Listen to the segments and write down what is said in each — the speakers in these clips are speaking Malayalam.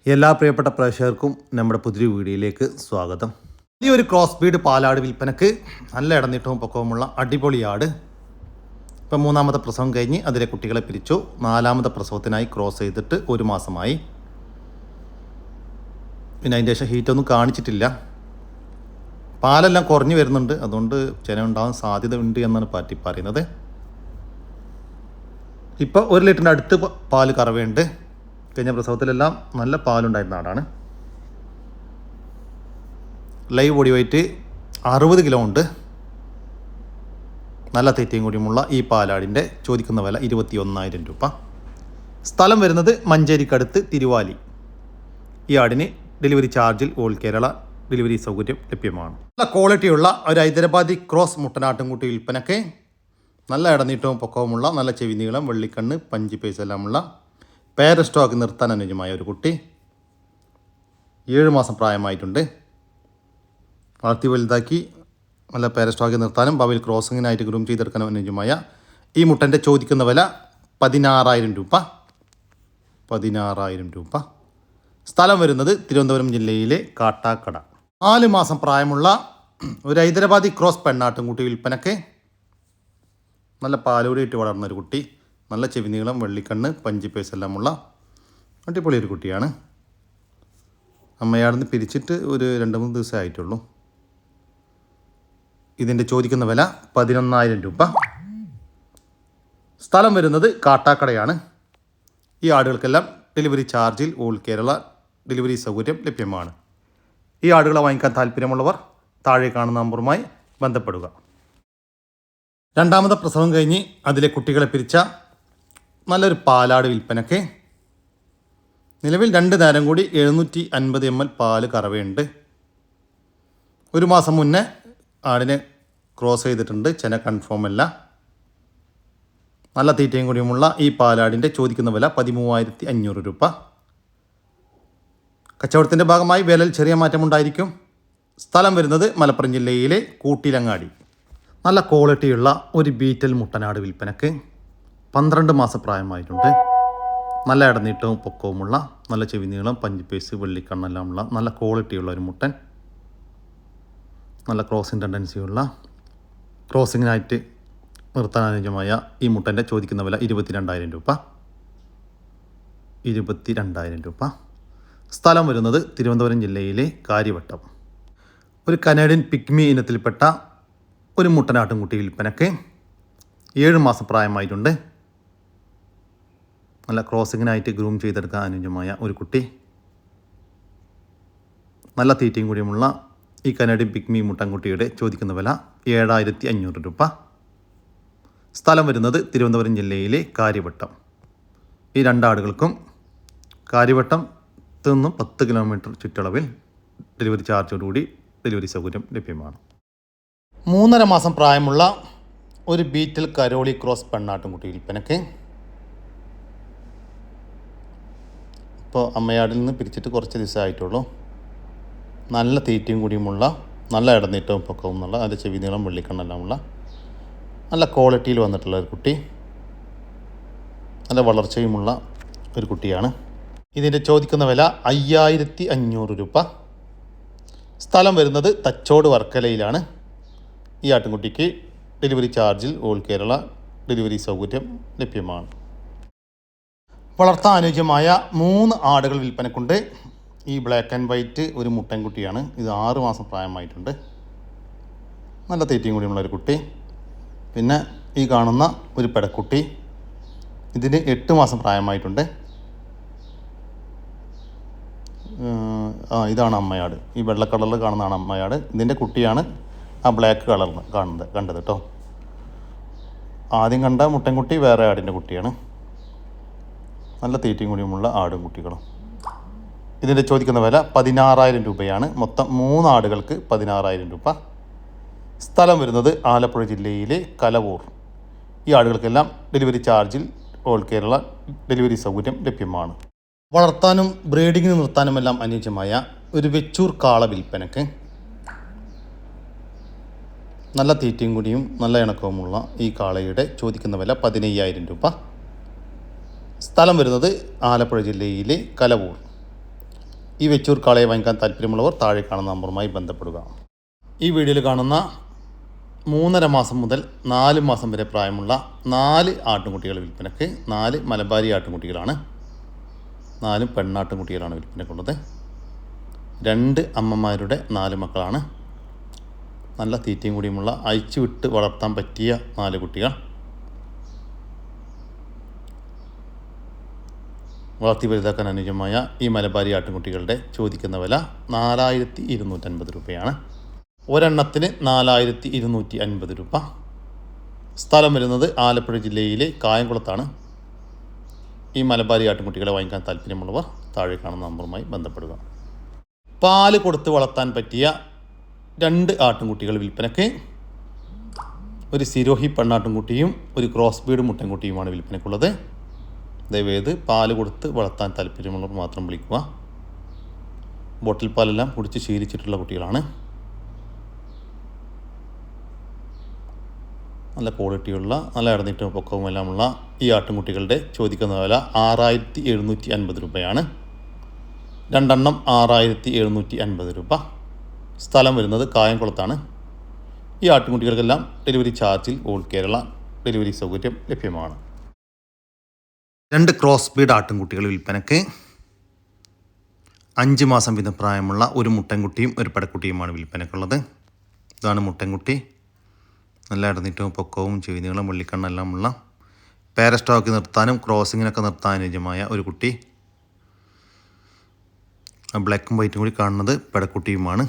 എല്ലാ പ്രിയപ്പെട്ട പ്രേക്ഷകർക്കും നമ്മുടെ പുതിയ വീഡിയോയിലേക്ക് സ്വാഗതം. ഈ ഒരു ക്രോസ് ബീഡ് പാലാട് വിൽപ്പനക്ക് നല്ല ഇടനീട്ടവും പൊക്കവുമുള്ള അടിപൊളി ആട്. ഇപ്പം 3ാമത്തെ പ്രസവം കഴിഞ്ഞ് അതിലെ കുട്ടികളെ പിരിച്ചു. 4ാമത്തെ പ്രസവത്തിനായി ക്രോസ് ചെയ്തിട്ട് 1 മാസമായി. പിന്നെ അതിൻ്റെ ശേഷം ഹീറ്റൊന്നും കാണിച്ചിട്ടില്ല. പാലെല്ലാം കുറഞ്ഞു വരുന്നുണ്ട്, അതുകൊണ്ട് ചെനവുണ്ടാകാൻ സാധ്യത ഉണ്ട് എന്നാണ് പാറ്റി പറയുന്നത്. ഇപ്പോൾ 1 ലിറ്ററിൻ്റെ അടുത്ത് പാല് കറവയുണ്ട്. കഴിഞ്ഞ പ്രസവത്തിലെല്ലാം നല്ല പാലുണ്ടായിരുന്ന ആടാണ്. ലൈവ് ബോഡി വെയിറ്റ് 60 കിലോ ഉണ്ട്. നല്ല തീറ്റയും കൂടിയുമുള്ള ഈ പാലാടിൻ്റെ ചോദിക്കുന്ന വില 21,000 രൂപ. സ്ഥലം വരുന്നത് മഞ്ചേരിക്കടുത്ത് തിരുവാലി. ഈ ആടിന് ഡെലിവറി ചാർജിൽ ഓൾ കേരള ഡെലിവറി സൗകര്യം ലഭ്യമാണ്. നല്ല ക്വാളിറ്റിയുള്ള ഒരു ഹൈദരാബാദി ക്രോസ് മുട്ടനാട്ടുംകുട്ടി വിൽപ്പനയ്ക്ക് നല്ല ഇടനീട്ടവും പൊക്കവുമുള്ള നല്ല ചെവി നീളം, വെള്ളിക്കണ്ണ്, പഞ്ച് പേസ് എല്ലാമുള്ള പേര് സ്റ്റോക്ക് നിർത്താൻ അനുയോജ്യമായ ഒരു കുട്ടി. 7 മാസം പ്രായമായിട്ടുണ്ട്. വളർത്തി വലുതാക്കി നല്ല പേര് സ്റ്റോക്ക് നിർത്താനും ഭാവിയിൽ ക്രോസിങ്ങിനായിട്ട് ഗ്രൂം ചെയ്തെടുക്കാനും അനുയോജ്യമായ ഈ മുട്ടൻ്റെ ചോദിക്കുന്ന വില 16,000 രൂപ. 16,000 രൂപ. സ്ഥലം വരുന്നത് തിരുവനന്തപുരം ജില്ലയിലെ കാട്ടാക്കട. 4 മാസം പ്രായമുള്ള ഒരു ഹൈദരാബാദി ക്രോസ് പെണ്ണാട്ടുംകുട്ടി വിൽപ്പനയ്ക്ക് നല്ല പാലൂടിയിട്ട് വളർന്നൊരു കുട്ടി. നല്ല ചെവി നീളം, വെള്ളിക്കണ്ണ്, പഞ്ച് പേസ് എല്ലാമുള്ള അടിപൊളി ഒരു കുട്ടിയാണ്. അമ്മയാടുന്ന് പിരിച്ചിട്ട് ഒരു 2-3 ദിവസമേ ആയിട്ടുള്ളൂ. ഇതിൻ്റെ ചോദിക്കുന്ന വില 11,000 രൂപ. സ്ഥലം വരുന്നത് കാട്ടാക്കടയാണ്. ഈ ആടുകൾക്കെല്ലാം ഡെലിവറി ചാർജിൽ ഓൾ കേരള ഡെലിവറി സൗകര്യം ലഭ്യമാണ്. ഈ ആടുകളെ വാങ്ങിക്കാൻ താല്പര്യമുള്ളവർ താഴെ കാണുന്ന നമ്പറുമായി ബന്ധപ്പെടുക. 2ാമത്തെ പ്രസവം കഴിഞ്ഞ് അതിലെ കുട്ടികളെ പിരിച്ച നല്ലൊരു പാലാട് വിൽപ്പനയ്ക്ക് നിലവിൽ 2 നേരം കൂടി 750 ml പാല് കറവയുണ്ട്. 1 മാസം മുന്നേ ആടിനെ ക്രോസ് ചെയ്തിട്ടുണ്ട്. ചെന കൺഫേം അല്ല. നല്ല തീറ്റയും കൂടിയുമുള്ള ഈ പാലാടിൻ്റെ ചോദിക്കുന്ന വില 13,500 രൂപ. കച്ചവടത്തിൻ്റെ ഭാഗമായി വിലയിൽ ചെറിയ മാറ്റമുണ്ടായിരിക്കും. സ്ഥലം വരുന്നത് മലപ്പുറം ജില്ലയിലെ കൂട്ടിലങ്ങാടി. നല്ല ക്വാളിറ്റിയുള്ള ഒരു ബീറ്റൽ മുട്ടനാട് വിൽപ്പനയ്ക്ക് 12 മാസം പ്രായമായിട്ടുണ്ട്. നല്ല ഇടനീട്ടവും പൊക്കവുമുള്ള നല്ല ചെവി നീളം, പഞ്ച് പേസ്, വെള്ളിക്കണ്ണെല്ലാമുള്ള നല്ല ക്വാളിറ്റിയുള്ള ഒരു മുട്ടൻ. നല്ല ക്രോസിംഗ് ടെൻഡൻസിയുള്ള ക്രോസിങ്ങിനായിട്ട് നിർത്താൻ അനുയോജ്യമായ ഈ മുട്ടൻ്റെ ചോദിക്കുന്ന വില 22,000 രൂപ. 22,000 രൂപ. സ്ഥലം വരുന്നത് തിരുവനന്തപുരം ജില്ലയിലെ കാര്യവട്ടം. ഒരു കനേഡിയൻ പിഗ്മി ഇനത്തിൽപ്പെട്ട ഒരു മുട്ടനാട്ടുംകുട്ടി വിൽപ്പനയ്ക്ക് 7 മാസം പ്രായമായിട്ടുണ്ട്. നല്ല ക്രോസിങ്ങിനായിട്ട് ഗ്രൂം ചെയ്തെടുക്കാൻ അനുയോജ്യമായ ഒരു കുട്ടി. നല്ല തീറ്റയും കൂടിയുമുള്ള ഈ കനേഡിയൻ പിഗ്മി മുട്ടൻകുട്ടിയുടെ ചോദിക്കുന്ന വില 7,500 രൂപ. സ്ഥലം വരുന്നത് തിരുവനന്തപുരം ജില്ലയിലെ കാര്യവട്ടം. ഈ 2 ആടുകൾക്കും കാര്യവട്ടത്തിൽ നിന്നും 10 കിലോമീറ്റർ ചുറ്റളവിൽ ഡെലിവറി ചാർജോടുകൂടി ഡെലിവറി സൗകര്യം ലഭ്യമാണ്. 3.5 മാസം പ്രായമുള്ള ഒരു ബീറ്റൽ കരോളി ക്രോസ് പെണ്ണാട്ടുംകുട്ടി വിൽപ്പനയ്ക്ക് ഇപ്പോൾ അമ്മയാടിൽ നിന്ന് പിരിച്ചിട്ട് കുറച്ച് ദിവസമായിട്ടുള്ളൂ. നല്ല തീറ്റയും കൂടിയുമുള്ള നല്ല ഇടനീട്ടവും പൊക്കവും എന്നുള്ള അതിൻ്റെ ചെവി നീളം, വെള്ളിക്കണ്ണെല്ലാമുള്ള നല്ല ക്വാളിറ്റിയിൽ വന്നിട്ടുള്ള ഒരു കുട്ടി. നല്ല വളർച്ചയുമുള്ള ഒരു കുട്ടിയാണ്. ഇതിൻ്റെ ചോദിക്കുന്ന വില 5,500 രൂപ. സ്ഥലം വരുന്നത് തച്ചോട് വർക്കലയിലാണ്. ഈ ആട്ടിൻകുട്ടിക്ക് ഡെലിവറി ചാർജിൽ ഓൾ കേരള ഡെലിവറി സൗകര്യം ലഭ്യമാണ്. വളർത്താൻ അനുയോജ്യമായ 3 ആടുകൾ വിൽപ്പനക്കുണ്ട്. ഈ ബ്ലാക്ക് ആൻഡ് വൈറ്റ് ഒരു മുട്ടൻകുട്ടിയാണ്. ഇത് 6 മാസം പ്രായമായിട്ടുണ്ട്. നല്ല തീറ്റയും കൂടിയുള്ള ഒരു കുട്ടി. പിന്നെ ഈ കാണുന്ന ഒരു പെടക്കുട്ടി, ഇതിന് 8 മാസം പ്രായമായിട്ടുണ്ട്. ഇതാണ് അമ്മയാട്. ഈ വെള്ള കളറിൽ കാണുന്നതാണ് അമ്മയാട്. ഇതിൻ്റെ കുട്ടിയാണ് ആ ബ്ലാക്ക് കളറിൽ കണ്ടത് കേട്ടോ. ആദ്യം കണ്ട മുട്ടൻകുട്ടി വേറെ ആടിൻ്റെ കുട്ടിയാണ്. നല്ല തീറ്റയും കൂടിയുമുള്ള ആടും കുട്ടികളും. ഇതിൻ്റെ ചോദിക്കുന്ന വില 16,000 രൂപയാണ്. മൊത്തം 3 ആടുകൾക്ക് 16,000 രൂപ. സ്ഥലം വരുന്നത് ആലപ്പുഴ ജില്ലയിലെ കലവൂർ. ഈ ആടുകൾക്കെല്ലാം ഡെലിവറി ചാർജിൽ ഓൾ കേരള ഡെലിവറി സൗകര്യം ലഭ്യമാണ്. വളർത്താനും ബ്രീഡിങ്ങിന് നിർത്താനുമെല്ലാം അനുയോജ്യമായ ഒരു വെച്ചൂർ കാള വിൽപ്പനയ്ക്ക് നല്ല തീറ്റയും കൂടിയും നല്ല ഇണക്കവുമുള്ള ഈ കാളയുടെ ചോദിക്കുന്ന വില 15,000 രൂപ. സ്ഥലം വരുന്നത് ആലപ്പുഴ ജില്ലയിലെ കലവൂർ. ഈ വെച്ചൂർ കാളയെ വാങ്ങിക്കാൻ താല്പര്യമുള്ളവർ താഴെ കാണുന്ന നമ്പറുമായി ബന്ധപ്പെടുക. ഈ വീഡിയോയിൽ കാണുന്ന 3.5 മാസം മുതൽ 4 മാസം വരെ പ്രായമുള്ള 4 ആട്ടിൻകുട്ടികൾ വിൽപ്പനയ്ക്ക്. 4 മലബാരി ആട്ടിൻകുട്ടികളാണ്. 4 പെണ്ണാട്ടിൻകുട്ടികളാണ് വിൽപ്പനയ്ക്കുള്ളത്. 2 അമ്മമാരുടെ 4 മക്കളാണ്. നല്ല തീറ്റയും കൂടിയുമുള്ള അയച്ചു വിട്ട് വളർത്താൻ പറ്റിയ 4 കുട്ടികൾ. വളർത്തി വലുതാക്കാൻ അനുയോജ്യമായ ഈ മലബാരി ആട്ടിൻകുട്ടികളുടെ ചോദിക്കുന്ന വില 4250 രൂപയാണ്. ഒരെണ്ണത്തിന് 4250 രൂപ. സ്ഥലം വരുന്നത് ആലപ്പുഴ ജില്ലയിലെ കായംകുളത്താണ്. ഈ മലബാരി ആട്ടിൻകുട്ടികളെ വാങ്ങിക്കാൻ താല്പര്യമുള്ളവർ താഴെ കാണുന്ന നമ്പറുമായി ബന്ധപ്പെടുക. പാല് കൊടുത്ത് വളർത്താൻ പറ്റിയ 2 ആട്ടിൻകുട്ടികൾ വിൽപ്പനയ്ക്ക്. ഒരു സിരോഹി പെണ്ണാട്ടിൻകുട്ടിയും ഒരു ക്രോസ് ബീഡ് മുട്ടൻകുട്ടിയുമാണ് വിൽപ്പനയ്ക്കുള്ളത്. ദയവേത് പാല് കൊടുത്ത് വളർത്താൻ താല്പര്യമുള്ളവർ മാത്രം വിളിക്കുക. ബോട്ടിൽ പാലെല്ലാം കുടിച്ച് ശീലിച്ചിട്ടുള്ള കുട്ടികളാണ്. നല്ല ക്വാളിറ്റിയുള്ള നല്ല ഇടനീട്ടവും പൊക്കവും എല്ലാമുള്ള ഈ ആട്ടിൻകുട്ടികളുടെ ചോദിക്കുന്ന വില 6750 രൂപയാണ്. 2 എണ്ണം 6750 രൂപ. സ്ഥലം വരുന്നത് കായംകുളത്താണ്. ഈ ആട്ടിൻകുട്ടികൾക്കെല്ലാം ഡെലിവറി ചാർജിൽ ഓൾ കേരള ഡെലിവറി സൗകര്യം ലഭ്യമാണ്. 2 ക്രോസ് ബീഡ് ആട്ടിൻകുട്ടികൾ വിൽപ്പനയ്ക്ക്. 5 മാസം വീതം പ്രായമുള്ള ഒരു മുട്ടൻകുട്ടിയും ഒരു പടക്കുട്ടിയുമാണ് വിൽപ്പനയ്ക്കുള്ളത്. ഇതാണ് മുട്ടൻകുട്ടി. നല്ല ഇടനീട്ടവും പൊക്കവും ചെവിനീളം വെള്ളിക്കണ്ണെല്ലാമുള്ള പാരസ്റ്റോക്ക് നിർത്താനും ക്രോസിങ്ങിനൊക്കെ നിർത്താൻ അനുയോജ്യമായ ഒരു കുട്ടി. ബ്ലാക്കും വൈറ്റും കൂടി കാണുന്നത് പടക്കുട്ടിയുമാണ്.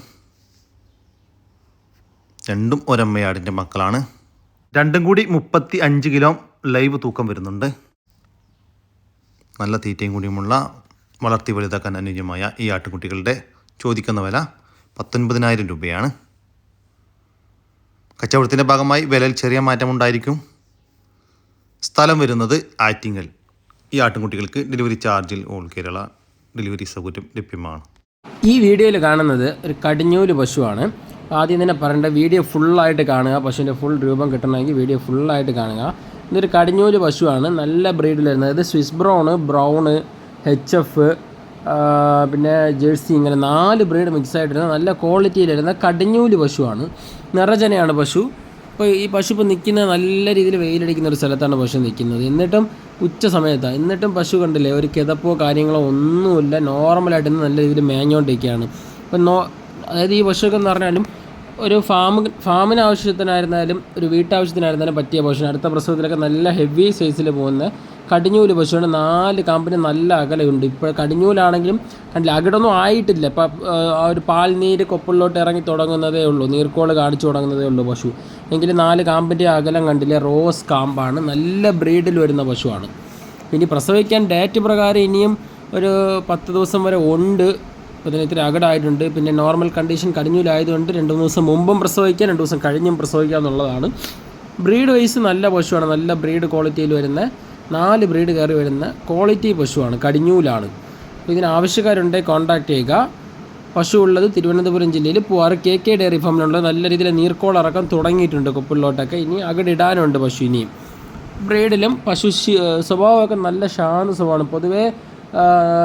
2ഉം ഒരമ്മയാടിൻ്റെ മക്കളാണ്. 2ഉം കൂടി 35 കിലോ ലൈവ് തൂക്കം വരുന്നുണ്ട്. നല്ല തീറ്റയും കൂടിയുമുള്ള വളർത്തി വലുതാക്കാൻ അനുയോജ്യമായ ഈ ആട്ടിൻകുട്ടികളുടെ ചോദിക്കുന്ന വില 19,000 രൂപയാണ്. കച്ചവടത്തിൻ്റെ ഭാഗമായി വിലയിൽ ചെറിയ മാറ്റമുണ്ടായിരിക്കും. സ്ഥലം വരുന്നത് ആറ്റിങ്ങൽ. ഈ ആട്ടിൻകുട്ടികൾക്ക് ഡെലിവറി ചാർജിൽ ഓൾ കേരള ഡെലിവറി സൗകര്യം ലഭ്യമാണ്. ഈ വീഡിയോയിൽ കാണുന്നത് ഒരു കടിഞ്ഞൂല് പശുവാണ്. ആദ്യം തന്നെ പറയേണ്ട വീഡിയോ ഫുള്ളായിട്ട് കാണുക. പശുവിൻ്റെ ഫുൾ രൂപം കിട്ടണമെങ്കിൽ വീഡിയോ ഫുള്ളായിട്ട് കാണുക. ഇതൊരു കടിഞ്ഞൂല് പശുവാണ്. നല്ല ബ്രീഡിൽ വരുന്നത്. ഇത് സ്വിസ് ബ്രൗണ്, HF, പിന്നെ ജേഴ്സി, ഇങ്ങനെ 4 ബ്രീഡ് മിക്സ് ആയിട്ടിരുന്ന നല്ല ക്വാളിറ്റിയിൽ വരുന്ന കടിഞ്ഞൂല് പശുവാണ്. നിറജനയാണ് പശു. ഇപ്പോൾ ഈ പശു ഇപ്പോൾ നിൽക്കുന്നത് നല്ല രീതിയിൽ വെയിലടിക്കുന്ന ഒരു സ്ഥലത്താണ് പശു നിൽക്കുന്നത്. എന്നിട്ടും ഉച്ച സമയത്താണ്. എന്നിട്ടും പശു കണ്ടില്ലേ, ഒരു കിതപ്പോ കാര്യങ്ങളോ ഒന്നുമില്ല. നോർമലായിട്ട് നല്ല രീതിയിൽ മേഞ്ഞുകൊണ്ടിരിക്കുകയാണ്. ഇപ്പം അതായത് ഈ പശുവൊക്കെ എന്ന് പറഞ്ഞാലും ഒരു ഫാമിന് ആവശ്യത്തിനായിരുന്നാലും ഒരു വീട്ടാവശ്യത്തിനായിരുന്നാലും പറ്റിയ പശുവിന്. അടുത്ത പ്രസവത്തിലൊക്കെ നല്ല ഹെവി സൈസിൽ പോകുന്ന കടിഞ്ഞൂല് പശുവാണ്. 4 കാമ്പിന് നല്ല അകലയുണ്ട്. ഇപ്പോൾ കടിഞ്ഞൂലാണെങ്കിലും കണ്ടില്ല, അകിടൊന്നും ആയിട്ടില്ല. ഇപ്പം ആ ഒരു പാൽനീര് കൊപ്പിളിലോട്ട് ഇറങ്ങി തുടങ്ങുന്നതേ ഉള്ളൂ, നീർക്കോള് കാണിച്ചു തുടങ്ങുന്നതേ ഉള്ളൂ പശു. എങ്കിലും 4 കാമ്പിൻ്റെ അകലം കണ്ടില്ല. റോസ് കാമ്പാണ്. നല്ല ബ്രീഡിൽ വരുന്ന പശുവാണ്. ഇനി പ്രസവിക്കാൻ ഡേറ്റ് പ്രകാരം ഇനിയും ഒരു 10 ദിവസം വരെ ഉണ്ട്. അപ്പോൾ ഇതിന് ഇത്തിരി അകടായിട്ടുണ്ട്. പിന്നെ നോർമൽ കണ്ടീഷൻ കടിഞ്ഞൂലായതുകൊണ്ട് 2-3 ദിവസം മുമ്പും പ്രസവിക്കാം, 2 ദിവസം കഴിഞ്ഞും പ്രസവിക്കുക എന്നുള്ളതാണ്. ബ്രീഡ് വൈസ് നല്ല പശുവാണ്. നല്ല ബ്രീഡ് ക്വാളിറ്റിയിൽ വരുന്ന 4 ബ്രീഡ് കയറി വരുന്ന ക്വാളിറ്റി പശുവാണ്. കടിഞ്ഞൂലാണ്. അപ്പോൾ ഇതിന് ആവശ്യക്കാരുണ്ടെങ്കിൽ കോൺടാക്ട് ചെയ്യുക. പശു ഉള്ളത് തിരുവനന്തപുരം ജില്ലയിൽ പൂവാറ് KK ഡയറി ഫാമിലുള്ളത്. നല്ല രീതിയിൽ നീർക്കോൾ ഇറക്കാൻ തുടങ്ങിയിട്ടുണ്ട് കൊപ്പിളിലോട്ടൊക്കെ. ഇനി അകടിടാനുണ്ട് പശു ഇനിയും. ബ്രീഡിലും പശു സ്വഭാവമൊക്കെ നല്ല ശാന്ത സ്വഭാവമാണ്. പൊതുവേ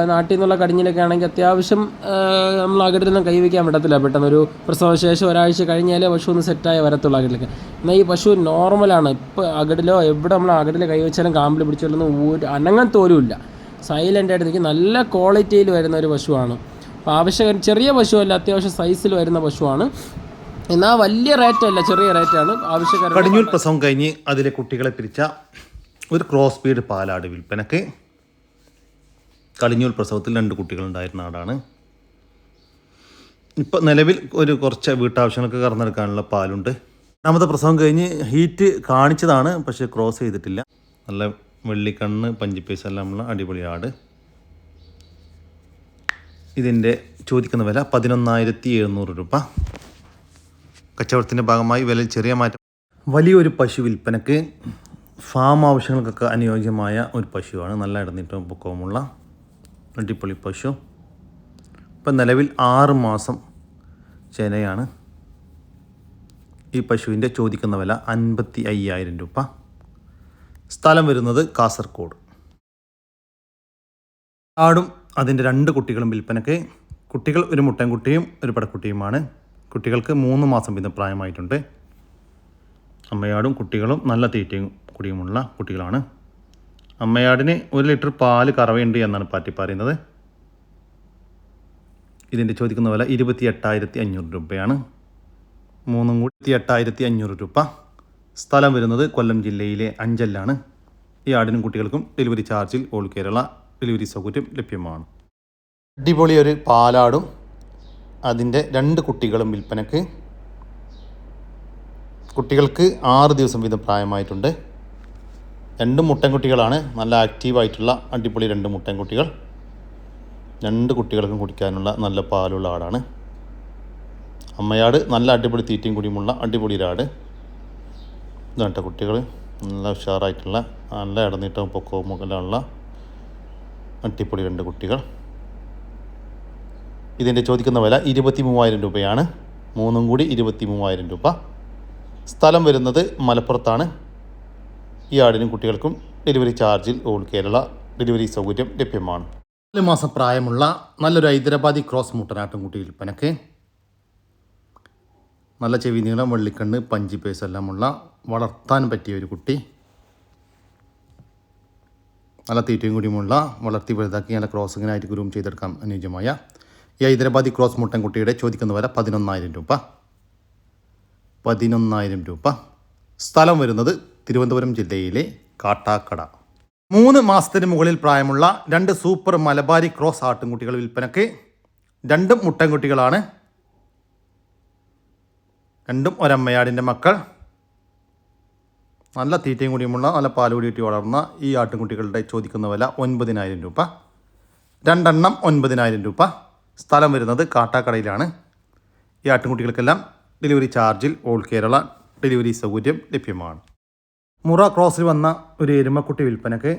നാട്ടിൽ നിന്നുള്ള കടിഞ്ഞിലൊക്കെ ആണെങ്കിൽ അത്യാവശ്യം നമ്മൾ അകടിലൊന്നും കൈവയ്ക്കാൻ പറ്റത്തില്ല. പെട്ടെന്നൊരു പ്രസവശേഷം ഒരാഴ്ച കഴിഞ്ഞാലേ പശു ഒന്ന് സെറ്റായി വരത്തുള്ളൂ അകടിലൊക്കെ. എന്നാൽ ഈ പശു നോർമലാണ്. ഇപ്പോൾ അകടിലോ എവിടെ നമ്മൾ അകടിൽ കൈവച്ചാലും കാമ്പിൽ പിടിച്ചാലൊന്നും അനങ്ങാൻ തോലുമില്ല. സൈലൻ്റ് ആയിട്ട് നിൽക്കും. നല്ല ക്വാളിറ്റിയിൽ വരുന്ന ഒരു പശുവാണ്. അപ്പോൾ ആവശ്യക്കാർ ചെറിയ പശുവല്ല, അത്യാവശ്യം സൈസിൽ വരുന്ന പശുവാണ്. എന്നാൽ വലിയ റേറ്റല്ല, ചെറിയ റേറ്റാണ്. ആവശ്യക്കാർ കടിഞ്ഞൂൽ പ്രസവം കഴിഞ്ഞ് അതിലെ കുട്ടികളെ പിരിച്ച ഒരു ക്രോസ് ബീഡ് പാലാട് വിൽപ്പനയ്ക്ക്. കടിഞ്ഞൂൽ പ്രസവത്തിൽ 2 കുട്ടികളുണ്ടായിരുന്ന ആടാണ്. ഇപ്പോൾ നിലവിൽ ഒരു കുറച്ച് വീട്ടാവശ്യങ്ങൾക്ക് കറന്നെടുക്കാനുള്ള പാലുണ്ട്. 2ാമത്തെ പ്രസവം കഴിഞ്ഞ് ഹീറ്റ് കാണിച്ചതാണ്, പക്ഷേ ക്രോസ് ചെയ്തിട്ടില്ല. നല്ല വെള്ളിക്കണ്ണ് പഞ്ചിപ്പേസ് എല്ലാമുള്ള അടിപൊളി ആട്. ഇതിൻ്റെ ചോദിക്കുന്ന വില 11,700 രൂപ. കച്ചവടത്തിൻ്റെ ഭാഗമായി വിലയിൽ ചെറിയ മാറ്റം. വലിയൊരു പശു വിൽപ്പനയ്ക്ക്. ഫാം ആവശ്യങ്ങൾക്കൊക്കെ അനുയോജ്യമായ ഒരു പശുവാണ്. നല്ല ഇടനീട്ടവും പൊക്കവുമുള്ള അടിപൊളി പശു. ഇപ്പം നിലവിൽ 6 മാസം ചേനയാണ്. ഈ പശുവിൻ്റെ ചോദിക്കുന്ന വില 55,000 രൂപ. സ്ഥലം വരുന്നത് കാസർഗോഡ്. ആടും അതിൻ്റെ 2 കുട്ടികളും വിൽപ്പനയ്ക്ക്. കുട്ടികൾ ഒരു മുട്ടൻകുട്ടിയും ഒരു പടക്കുട്ടിയുമാണ്. കുട്ടികൾക്ക് 3 മാസം വീതം പ്രായമായിട്ടുണ്ട്. അമ്മയാടും കുട്ടികളും നല്ല തീറ്റയും കുടിയുമുള്ള കുട്ടികളാണ്. അമ്മയാടിന് 1 ലിറ്റർ പാല് കറവയുണ്ട് എന്നാണ് പാറ്റി പറയുന്നത്. ഇതിൻ്റെ ചോദിക്കുന്ന വില 28,500 രൂപയാണ്. 3 കൂടി 28,500 രൂപ. സ്ഥലം വരുന്നത് കൊല്ലം ജില്ലയിലെ അഞ്ചലിലാണ്. ഈ ആടിനും കുട്ടികൾക്കും ഡെലിവറി ചാർജിൽ ഓൾ കേരള ഡെലിവറി സൗകര്യം ലഭ്യമാണ്. അടിപൊളി ഒരു പാലാടും അതിൻ്റെ 2 കുട്ടികളും വിൽപ്പനക്ക്. കുട്ടികൾക്ക് 6 ദിവസം വീതം പ്രായമായിട്ടുണ്ട്. 2 മുട്ടൻകുട്ടികളാണ്. നല്ല ആക്റ്റീവായിട്ടുള്ള അടിപൊളി 2 മുട്ടൻകുട്ടികൾ. 2 കുട്ടികൾക്കും കുടിക്കാനുള്ള നല്ല പാലുള്ള ആടാണ്. അമ്മയാട് നല്ല അടിപൊളി തീറ്റയും കൂടിയുമുള്ള അടിപൊളി ഒരാട്. ഇതാണ്ട കുട്ടികൾ നല്ല ഉഷാറായിട്ടുള്ള നല്ല ഇടനീട്ടവും പൊക്കവും മുതലുള്ള അടിപൊളി 2 കുട്ടികൾ. ഇതിൻ്റെ ചോദിക്കുന്ന വില 23,000 രൂപയാണ്. 3 കൂടി 23,000 രൂപ. സ്ഥലം വരുന്നത് മലപ്പുറത്താണ്. ഈ ആടിനും കുട്ടികൾക്കും ഡെലിവറി ചാർജിൽ ഓൾ കേരള ഡെലിവറി സൗകര്യം ലഭ്യമാണ്. 4 മാസം പ്രായമുള്ള നല്ലൊരു ഹൈദരാബാദി ക്രോസ് മുട്ടനാട്ടും കുട്ടി വിൽപ്പനക്ക്. നല്ല ചെവി നീളം, വെള്ളിക്കണ്ണ്, പഞ്ചി പേസ് എല്ലാമുള്ള വളർത്താൻ പറ്റിയ ഒരു കുട്ടി. നല്ല തീറ്റയും കൂടിയുമുള്ള വളർത്തി വലുതാക്കി നല്ല ക്രോസിങ്ങിനായിട്ട് ഗ്രൂം ചെയ്തെടുക്കാൻ അനുയോജ്യമായ ഈ ഹൈദരാബാദി ക്രോസ് മുട്ടൻകുട്ടിയുടെ ചോദിക്കുന്ന വില 11,000 രൂപ. 11,000 രൂപ. സ്ഥലം വരുന്നത് തിരുവനന്തപുരം ജില്ലയിലെ കാട്ടാക്കട. 3 മാസത്തിന് മുകളിൽ പ്രായമുള്ള 2 സൂപ്പർ മലബാരി ക്രോസ് ആട്ടുംകുട്ടികൾ വിൽപ്പനക്ക്. 2 മുട്ടൻകുട്ടികളാണ്. 2 ഒരമ്മയാടിൻ്റെ മക്കൾ. നല്ല തീറ്റയും കൂടിയുമുള്ള നല്ല പാൽ കൂടിയിട്ട് വളർന്ന ഈ ആട്ടുംകുട്ടികളുടെ ചോദിക്കുന്ന വില 9,000 രൂപ. 2 എണ്ണം 9,000 രൂപ. സ്ഥലം വരുന്നത് കാട്ടാക്കടയിലാണ്. ഈ ആട്ടുംകുട്ടികൾക്കെല്ലാം ഡെലിവറി ചാർജിൽ ഓൾ കേരള ഡെലിവറി സൗകര്യം ലഭ്യമാണ്. മുറ ക്രോസിൽ വന്ന ഒരു എരുമക്കുട്ടി വിൽപ്പനക്ക്.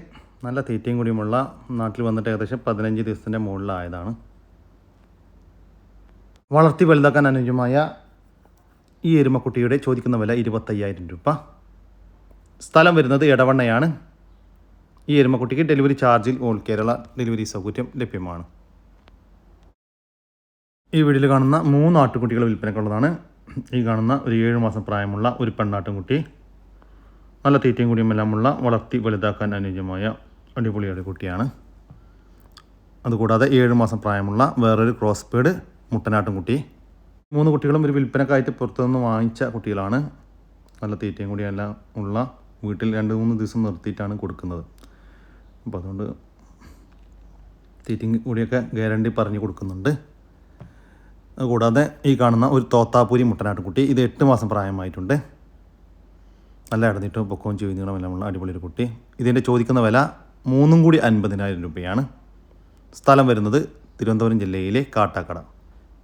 നല്ല തീറ്റയും കൂടിയുമുള്ള നാട്ടിൽ വന്നിട്ട് ഏകദേശം 15 ദിവസത്തിൻ്റെ മുകളിലായതാണ്. വളർത്തി വലുതാക്കാൻ അനുയോജ്യമായ ഈ എരുമക്കുട്ടിയുടെ ചോദിക്കുന്ന വില 25,000 രൂപ. സ്ഥലം വരുന്നത് എടവണ്ണയാണ്. ഈ എരുമക്കുട്ടിക്ക് ഡെലിവറി ചാർജിൽ ഓൾ കേരള ഡെലിവറി സൗകര്യം ലഭ്യമാണ്. ഈ വീഡിയോയിൽ കാണുന്ന 3 ആട്ടുകുട്ടികൾ വിൽപ്പനക്കുള്ളതാണ്. ഈ കാണുന്ന ഒരു 7 മാസം പ്രായമുള്ള ഒരു പെണ്ണാട്ടുംകുട്ടി. നല്ല തീറ്റയും കൂടിയും എല്ലാമുള്ള വളർത്തി വലുതാക്കാൻ അനുയോജ്യമായ അടിപൊളിയുടെ കുട്ടിയാണ്. അതുകൂടാതെ 7 മാസം പ്രായമുള്ള വേറൊരു ക്രോസ് പേഡ് മുട്ടനാട്ടുംകുട്ടി. 3 കുട്ടികളും ഒരു വിൽപ്പനക്കായിട്ട് പുറത്തുനിന്ന് വാങ്ങിച്ച കുട്ടികളാണ്. നല്ല തീറ്റയും കൂടി എല്ലാം ഉള്ള വീട്ടിൽ 2-3 ദിവസം നിർത്തിയിട്ടാണ് കൊടുക്കുന്നത്. അപ്പോൾ അതുകൊണ്ട് തീറ്റയും കൂടിയൊക്കെ ഗ്യാരണ്ടി പറഞ്ഞു കൊടുക്കുന്നുണ്ട്. അതുകൂടാതെ ഈ കാണുന്ന ഒരു തോത്താപ്പൂരി മുട്ടനാട്ടുംകുട്ടി. ഇത് 8 മാസം പ്രായമായിട്ടുണ്ട്. നല്ല ഇടനീട്ടവും പൊക്കവും ചെയ്യുന്നതും എല്ലാമുള്ള അടിപൊളി ഒരു കുട്ടി. ഇതിൻ്റെ ചോദിക്കുന്ന വില 3 കൂടി 50,000 രൂപയാണ്. സ്ഥലം വരുന്നത് തിരുവനന്തപുരം ജില്ലയിലെ കാട്ടാക്കട.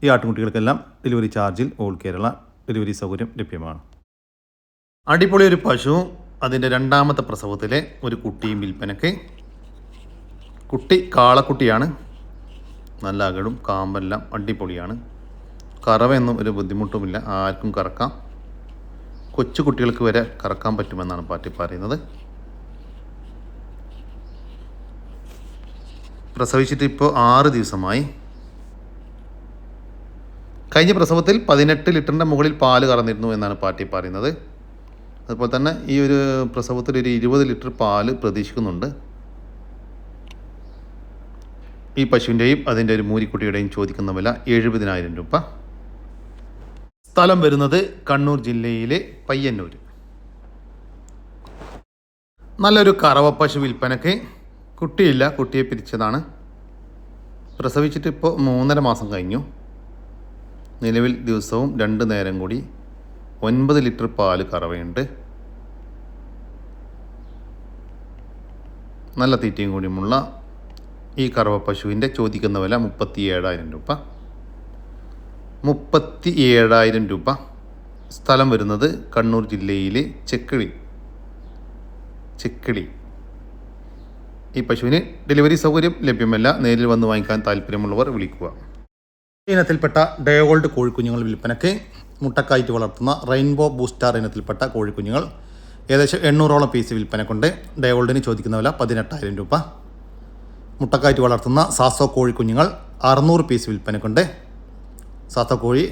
ഈ ആട്ടുംകുട്ടികൾക്കെല്ലാം ഡെലിവറി ചാർജിൽ ഓൾ കേരള ഡെലിവറി സൗകര്യം ലഭ്യമാണ്. അടിപൊളി ഒരു പശു അതിൻ്റെ 2ാമത്തെ പ്രസവത്തിലെ ഒരു കുട്ടിയും വിൽപ്പനക്ക്. കുട്ടി കാളക്കുട്ടിയാണ്. നല്ല അകടും കാമ്പെല്ലാം അടിപൊളിയാണ്. കറവയൊന്നും ഒരു ബുദ്ധിമുട്ടുമില്ല. ആർക്കും കറക്കാം. കൊച്ചു കുട്ടികൾക്ക് വരെ കറക്കാൻ പറ്റുമെന്നാണ് പാറ്റി പറയുന്നത്. പ്രസവിച്ചിട്ട് ഇപ്പോൾ 6 ദിവസമായി. കഴിഞ്ഞ പ്രസവത്തിൽ 18 ലിറ്ററിൻ്റെ മുകളിൽ പാല് കറന്നിരുന്നു എന്നാണ് പാറ്റി പറയുന്നത്. അതുപോലെ തന്നെ ഈ ഒരു പ്രസവത്തിൽ ഒരു 20 ലിറ്റർ പാല് പ്രതീക്ഷിക്കുന്നുണ്ട്. ഈ പശുവിൻ്റെയും അതിൻ്റെ ഒരു മൂരിക്കുട്ടിയുടെയും ചോദിക്കുന്ന വില 70,000 രൂപ. സ്ഥലം വരുന്നത് കണ്ണൂർ ജില്ലയിലെ പയ്യന്നൂർ. നല്ലൊരു കറവ പശു വിൽപ്പനക്ക്. കുട്ടിയില്ല, കുട്ടിയെ പിരിച്ചതാണ്. പ്രസവിച്ചിട്ട് ഇപ്പോൾ 3.5 മാസം കഴിഞ്ഞു. നിലവിൽ ദിവസവും 2 നേരം കൂടി 9 ലിറ്റർ പാല് കറവയുണ്ട്. നല്ല തീറ്റയും കൂടിയുമുള്ള ഈ കറവ പശുവിൻ്റെ ചോദിക്കുന്ന വില 37,000 രൂപ. 37,000 രൂപ. സ്ഥലം വരുന്നത് കണ്ണൂർ ജില്ലയിലെ ചെക്കിളി. ഈ പശുവിന് ഡെലിവറി സൗകര്യം ലഭ്യമല്ല. നേരിൽ വന്ന് വാങ്ങിക്കാൻ താല്പര്യമുള്ളവർ വിളിക്കുക. ഇനത്തിൽപ്പെട്ട ഡേഗോൾഡ് കോഴിക്കുഞ്ഞുങ്ങൾ വിൽപ്പനയ്ക്ക്. മുട്ടക്കായിട്ട് വളർത്തുന്ന റെയിൻബോ ബൂസ്റ്റാർ ഇനത്തിൽപ്പെട്ട കോഴിക്കുഞ്ഞുങ്ങൾ ഏകദേശം 800ഓളം പീസ് വിൽപ്പനക്കുണ്ട്. ഡേഗോൾഡിന് ചോദിക്കുന്ന വില 18,000 രൂപ. മുട്ടക്കായിട്ട് വളർത്തുന്ന സാസോ കോഴിക്കുഞ്ഞുങ്ങൾ 600 പീസ് വിൽപ്പനക്കുണ്ട്. സാത്തക്കോഴി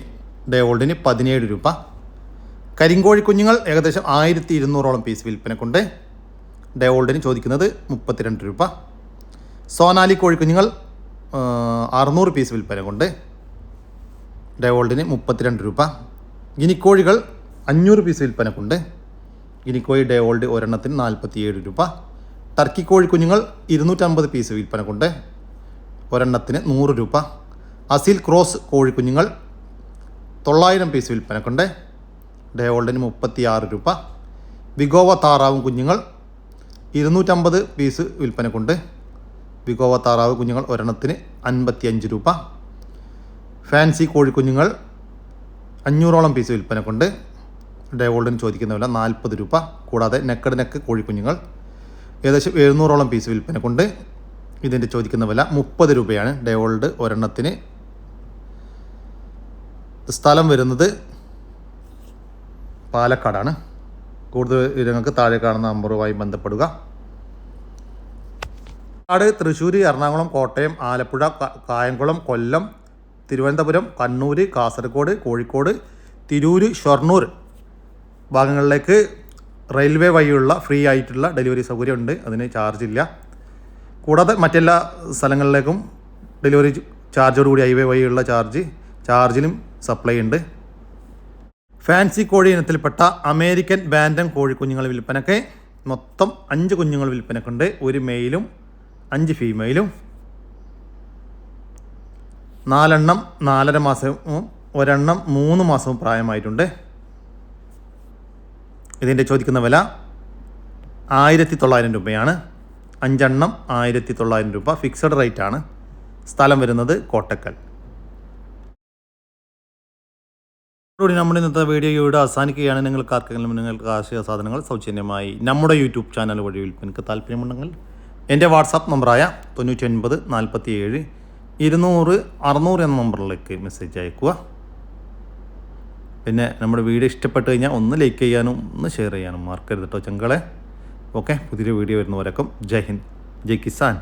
ഡേ ഓൾഡിന് 17 രൂപ. കരിങ്കോഴി കുഞ്ഞുങ്ങൾ ഏകദേശം 1200ഓളം പീസ് വിൽപ്പനക്കുണ്ട്. ഡേ ഓൾഡിന് ചോദിക്കുന്നത് 32 രൂപ. സോനാലി കോഴിക്കുഞ്ഞുങ്ങൾ 600 പീസ് വിൽപ്പനക്കുണ്ട്. ഡേ ഓൾഡിന് 32 രൂപ. ഗിനിക്കോഴികൾ 500 പീസ് വിൽപ്പനക്കുണ്ട്. ഗിനിക്കോഴി ഡേ ഓൾഡ് ഒരെണ്ണത്തിന് 47 രൂപ. ടർക്കി കോഴിക്കുഞ്ഞുങ്ങൾ 250 പീസ് വിൽപ്പനക്കുണ്ട്. ഒരെണ്ണത്തിന് 100 രൂപ. അസീൽ ക്രോസ് കോഴിക്കുഞ്ഞുങ്ങൾ 900 പീസ് വിൽപ്പനക്കുണ്ട്. ഡേ ഓൾഡിന് 36 രൂപ. വിഗോവ താറാവും കുഞ്ഞുങ്ങൾ 250 പീസ് വിൽപ്പനക്കുണ്ട്. വിഗോവ താറാവ് കുഞ്ഞുങ്ങൾ ഒരെണ്ണത്തിന് 55 രൂപ. ഫാൻസി കോഴിക്കുഞ്ഞുങ്ങൾ 500ഓളം പീസ് വിൽപ്പനക്കുണ്ട്. ഡേ ഓൾഡിന് ചോദിക്കുന്ന വില 40 രൂപ. കൂടാതെ നെക്കഡ് നെക്ക് കോഴിക്കുഞ്ഞുങ്ങൾ ഏകദേശം 700ഓളം പീസ് വിൽപ്പനക്കുണ്ട്. ഇതിൻ്റെ ചോദിക്കുന്ന വില 30 രൂപയാണ്. ഡേ ഓൾഡ് ഒരെണ്ണത്തിന്. സ്ഥലം വരുന്നത് പാലക്കാടാണ്. കൂടുതൽ വിവരങ്ങൾക്ക് താഴെ കാണുന്ന നമ്പറുമായി ബന്ധപ്പെടുക. പാലക്കാട്, തൃശ്ശൂർ, എറണാകുളം, കോട്ടയം, ആലപ്പുഴ, കായംകുളം, കൊല്ലം, തിരുവനന്തപുരം, കണ്ണൂർ, കാസർഗോഡ്, കോഴിക്കോട്, തിരൂർ, ഷൊർണൂർ ഭാഗങ്ങളിലേക്ക് റെയിൽവേ വഴിയുള്ള ഫ്രീ ആയിട്ടുള്ള ഡെലിവറി സൗകര്യമുണ്ട്. അതിന് ചാർജില്ല. കൂടാതെ മറ്റെല്ലാ സ്ഥലങ്ങളിലേക്കും ഡെലിവറി ചാർജോടുകൂടി ഹൈവേ വഴിയുള്ള ചാർജിലും സപ്ലൈ ഉണ്ട്. ഫാൻസി കോഴി ഇനത്തിൽപ്പെട്ട അമേരിക്കൻ ബാൻഡം കോഴിക്കുഞ്ഞുങ്ങൾ വിൽപ്പനയ്ക്ക് മൊത്തം 5 കുഞ്ഞുങ്ങൾ വിൽപ്പനക്കുണ്ട്. 1 മെയിലും 5 ഫീമെയിലും. 4 എണ്ണം 4.5 മാസവും 1 എണ്ണം 3 മാസവും പ്രായമായിട്ടുണ്ട്. ഇതിൻ്റെ ചോദിക്കുന്ന വില 1900 രൂപയാണ്. 5 എണ്ണം 1900 രൂപ. ഫിക്സഡ് റേറ്റ് ആണ്. സ്ഥലം വരുന്നത് കോട്ടക്കൽ. ഇവിടെ നമ്മുടെ ഇന്നത്തെ വീഡിയോ ഇവിടെ അവസാനിക്കുകയാണ്. നിങ്ങൾക്ക് ആർക്കെങ്കിലും കാർഷിക സാധനങ്ങൾ സൗജന്യമായി നമ്മുടെ യൂട്യൂബ് ചാനൽ വഴി വിൽപ്പനയ്ക്ക് താല്പര്യമുണ്ടെങ്കിൽ എൻ്റെ വാട്സാപ്പ് നമ്പറായ 99 47 200 600 എന്ന നമ്പറിലേക്ക് മെസ്സേജ് അയക്കുക. പിന്നെ നമ്മുടെ വീഡിയോ ഇഷ്ടപ്പെട്ട് കഴിഞ്ഞാൽ ഒന്ന് ലൈക്ക് ചെയ്യാനും ഒന്ന് ഷെയർ ചെയ്യാനും മറക്കരുത് കേട്ടോ ചങ്കളെ. ഓക്കെ, പുതിയൊരു വീഡിയോ വരുന്നവരൊക്കെ ജയ് ഹിന്ദ്, ജയ് കിസാൻ.